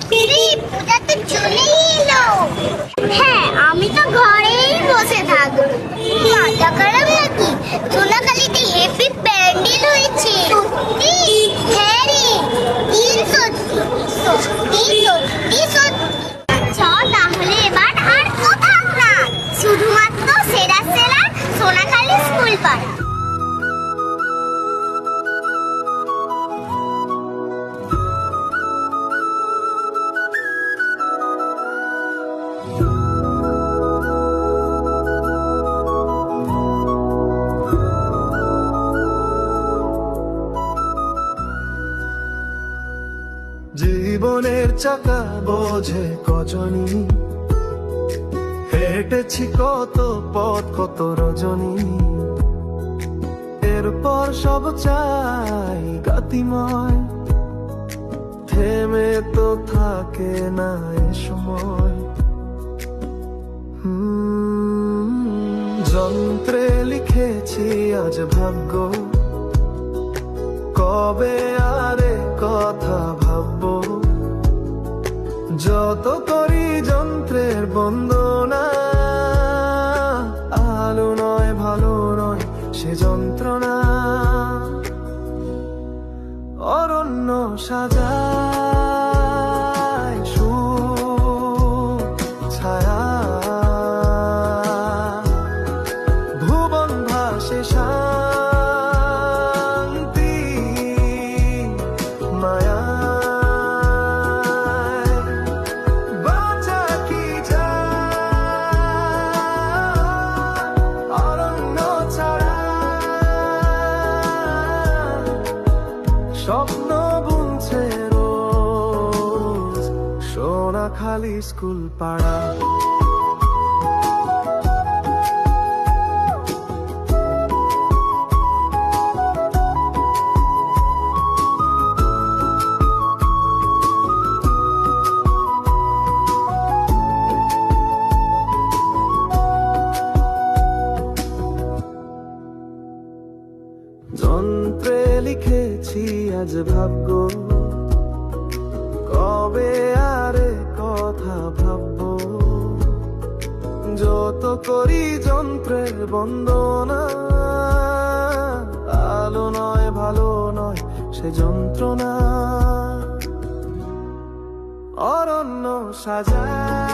পূজা তো চলেই এলো। হ্যাঁ, আমি তো ঘরেই বসে থাকবো। মাথা খারাপ নাকি? সোনাখালীতে হেভি প্যান্ডেল হয়েছে। সত্যি? হ্যাঁ রে, সত্যি সত্যি সত্যি সত্যি। চ তাহলে এবার আর কোথাও না, শুধুমাত্র সেরা সেরা সোনাখালী স্কুল পাড়া। জীবনের চাকা বোঝে কজনী, হেঁটেছি কত পথ কত রজনী, এরপর সব চাই গতিময়, থেমে তো থাকে না এ সময়। যন্ত্রে লিখেছি আজ ভাগ্য, কবে আরে কথা ভাববো, যত করি যন্ত্রের বন্দনা, আলো নয় ভালো নয় সে যন্ত্রণা, অরণ্য সাজায় সুখ ছায়া, ভুবন ভাসে শান্তি মায়া, স্বপ্ন বুনছে রোজ সোনাখালী স্কুল পাড়া। যন্ত্রে লিখেছি আজ ভাগ্য, কবে আরে কথা ভাববো, যত করি যন্ত্রের বন্দনা, আলো নয় ভালো নয় সে যন্ত্রণা, অরণ্য সাজায়